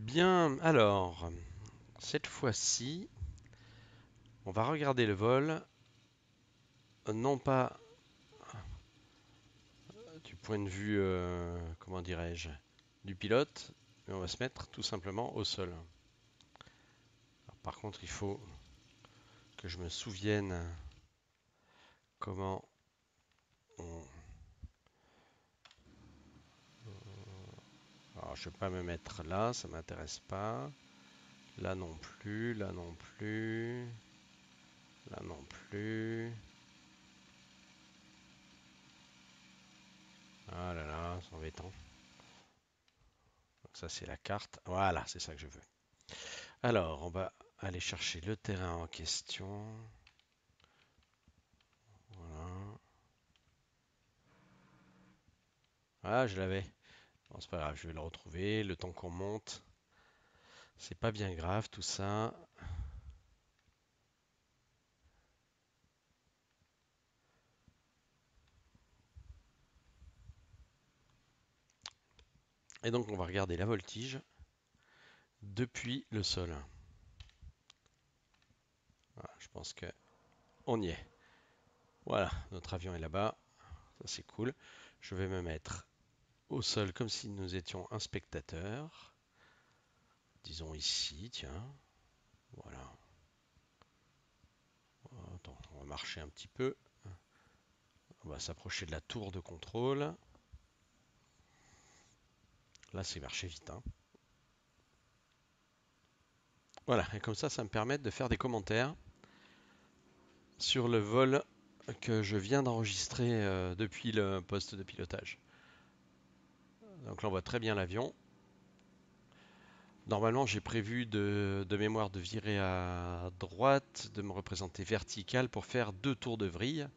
Bien, alors, cette fois-ci, on va regarder le vol, non pas du point de vue, comment dirais-je, du pilote, mais on va se mettre tout simplement au sol. Alors, par contre, il faut que je me souvienne comment on... Alors, je ne vais pas me mettre là, ça m'intéresse pas. Là non plus, là non plus, là non plus. Ah là là, c'est embêtant. Donc ça, c'est la carte. Voilà, c'est ça que je veux. Alors, on va aller chercher le terrain en question. Voilà. Ah, je l'avais. Bon, c'est pas grave, je vais le retrouver. Le temps qu'on monte, c'est pas bien grave tout ça. Et donc, on va regarder la voltige depuis le sol. Voilà, je pense que on y est. Voilà, notre avion est là-bas. Ça, c'est cool. Je vais me mettre au sol comme si nous étions un spectateur. Disons ici, tiens. Voilà. Attends, on va marcher un petit peu. On va s'approcher de la tour de contrôle. Là, c'est marché vite, hein. Voilà, et comme ça me permet de faire des commentaires sur le vol que je viens d'enregistrer depuis le poste de pilotage. Donc là, on voit très bien l'avion. Normalement, j'ai prévu de mémoire de virer à droite, de me représenter vertical pour faire 2 tours de vrille.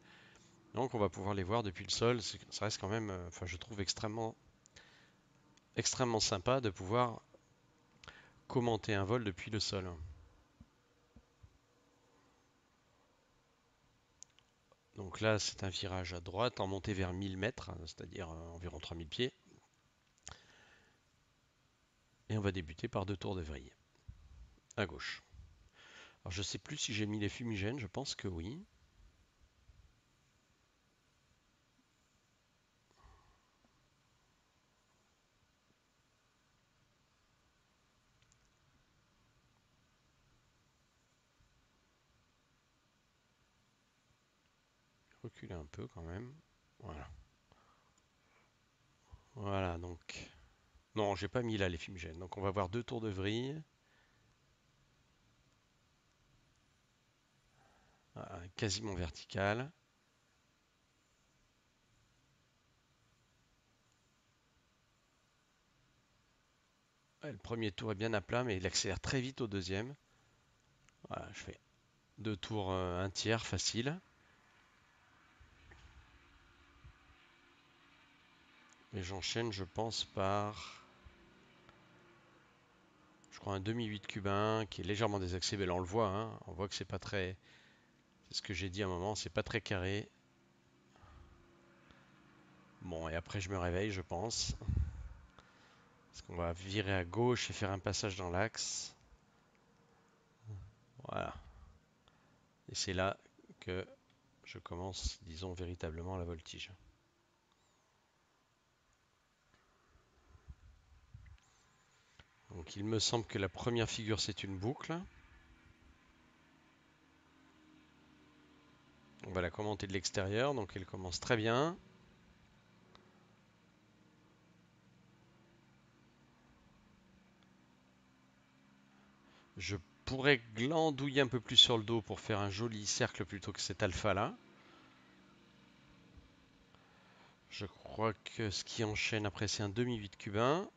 Donc, on va pouvoir les voir depuis le sol. Ça reste quand même, enfin, je trouve extrêmement sympa de pouvoir commenter un vol depuis le sol. Donc là, c'est un virage à droite en montée vers 1000 mètres, c'est-à-dire environ 3000 pieds. Et on va débuter par 2 tours de vrille à gauche. Alors je sais plus si j'ai mis les fumigènes, je pense que oui. Reculer un peu quand même. Voilà. Voilà, donc. Non, j'ai pas mis là les fumigènes. Donc on va voir 2 tours de vrille. Voilà, quasiment vertical. Ouais, le premier tour est bien à plat, mais il accélère très vite au deuxième. Voilà, je fais 2 tours, un tiers facile. Et j'enchaîne, je pense, par, je crois, un demi-8 cubain qui est légèrement désaxé. Mais là, on le voit, hein. On voit que c'est pas très. C'est ce que j'ai dit à un moment, c'est pas très carré. Bon, et après, je me réveille, je pense. Parce qu'on va virer à gauche et faire un passage dans l'axe. Voilà. Et c'est là que je commence, disons, véritablement la voltige. Donc il me semble que la première figure c'est une boucle. On va la commenter de l'extérieur, donc elle commence très bien. Je pourrais glandouiller un peu plus sur le dos pour faire un joli cercle plutôt que cet alpha là. Je crois que ce qui enchaîne après c'est un demi-8 cubain.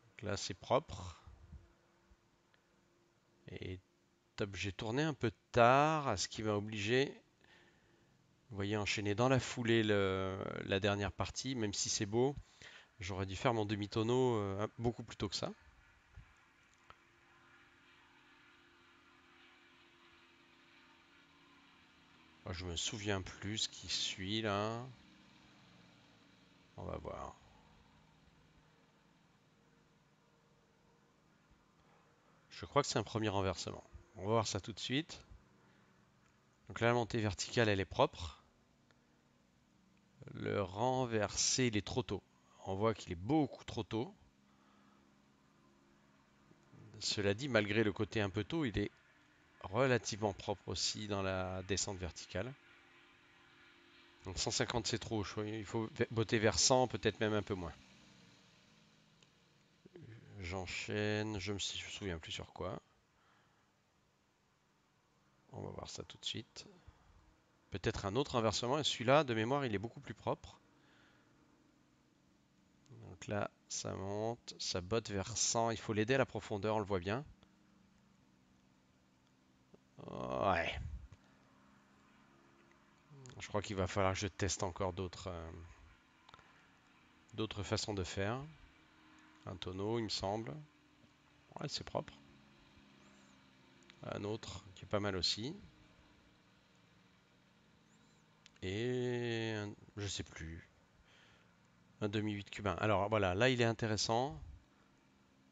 Donc là c'est propre. Et top, j'ai tourné un peu tard, ce qui m'a obligé, vous voyez, enchaîner dans la foulée la dernière partie, même si c'est beau. J'aurais dû faire mon demi-tonneau beaucoup plus tôt que ça. Je me souviens plus ce qui suit là. On va voir. Je crois que c'est un premier renversement. On va voir ça tout de suite. Donc là, la montée verticale, elle est propre. Le renversé, il est trop tôt. On voit qu'il est beaucoup trop tôt. Cela dit, malgré le côté un peu tôt, il est relativement propre aussi dans la descente verticale. Donc 150 c'est trop, il faut botter vers 100, peut-être même un peu moins. J'enchaîne, je me souviens plus sur quoi. On va voir ça tout de suite. Peut-être un autre inversement, et celui-là, de mémoire, il est beaucoup plus propre. Donc là, ça monte, ça botte vers 100, il faut l'aider à la profondeur, on le voit bien. Ouais. Je crois qu'il va falloir que je teste encore d'autres façons de faire. Un tonneau, il me semble. Ouais, c'est propre. Un autre qui est pas mal aussi. Et je sais plus. Un demi-8 cubain. Alors voilà, là il est intéressant.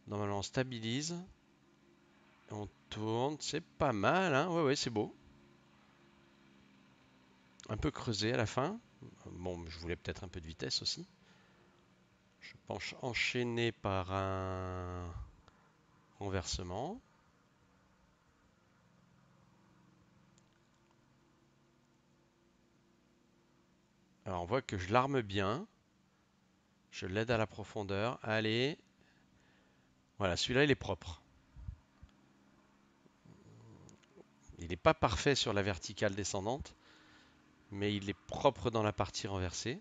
Normalement on stabilise. On tourne. C'est pas mal, hein. Ouais, ouais, c'est beau. Un peu creusé à la fin. Bon, je voulais peut-être un peu de vitesse aussi. Je pense enchaîné par un renversement. Alors on voit que je l'arme bien. Je l'aide à la profondeur. Allez. Voilà, celui-là il est propre. Il n'est pas parfait sur la verticale descendante, mais il est propre dans la partie renversée.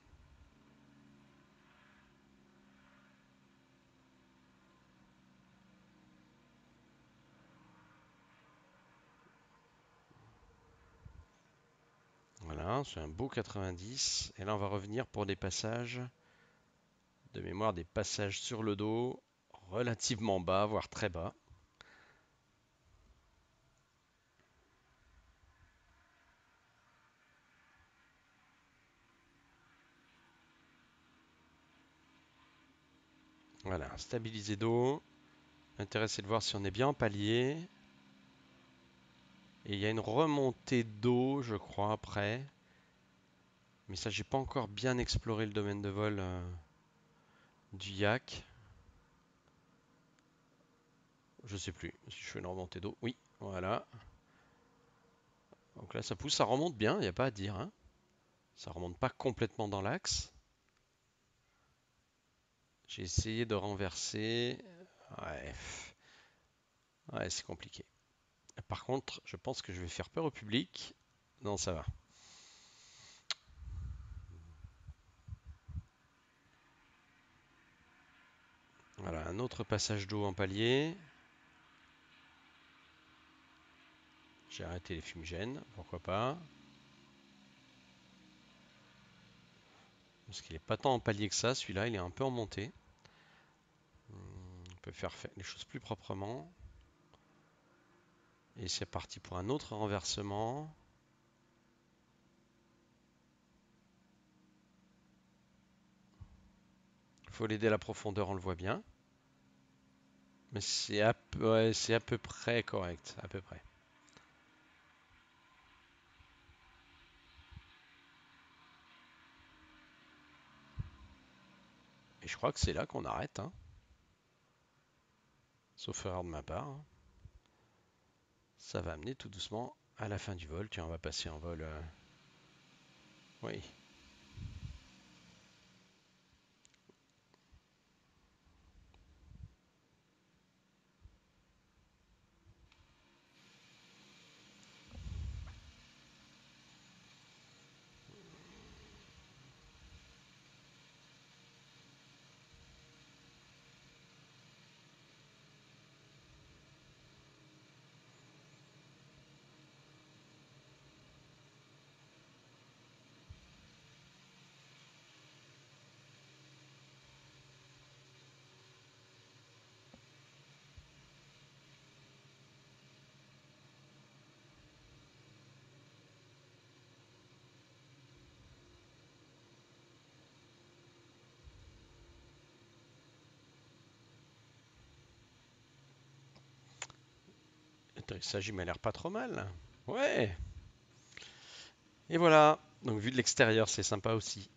Voilà, c'est un beau 90. Et là, on va revenir pour des passages, de mémoire, des passages sur le dos, relativement bas, voire très bas. Voilà, stabilisé dos. Intéressé de voir si on est bien en palier. Et il y a une remontée d'eau, je crois, après. Mais ça, j'ai pas encore bien exploré le domaine de vol du yak. Je sais plus si je fais une remontée d'eau. Oui, voilà. Donc là, ça pousse, ça remonte bien, il n'y a pas à dire, hein. Ça remonte pas complètement dans l'axe. J'ai essayé de renverser. Ouais, ouais, c'est compliqué. Par contre, je pense que je vais faire peur au public. Non, ça va. Voilà, un autre passage d'eau en palier. J'ai arrêté les fumigènes, pourquoi pas. Parce qu'il n'est pas tant en palier que ça, celui-là, il est un peu en montée. On peut faire les choses plus proprement. Et c'est parti pour un autre renversement. Il faut l'aider à la profondeur, on le voit bien. Mais c'est ouais, c'est à peu près correct, à peu près. Et je crois que c'est là qu'on arrête, hein. Sauf erreur de ma part, hein. Ça va amener tout doucement à la fin du vol. Tiens, on va passer en vol. Oui. L'atterrissage, il m'a l'air pas trop mal. Ouais. Et voilà. Donc, vu de l'extérieur, c'est sympa aussi.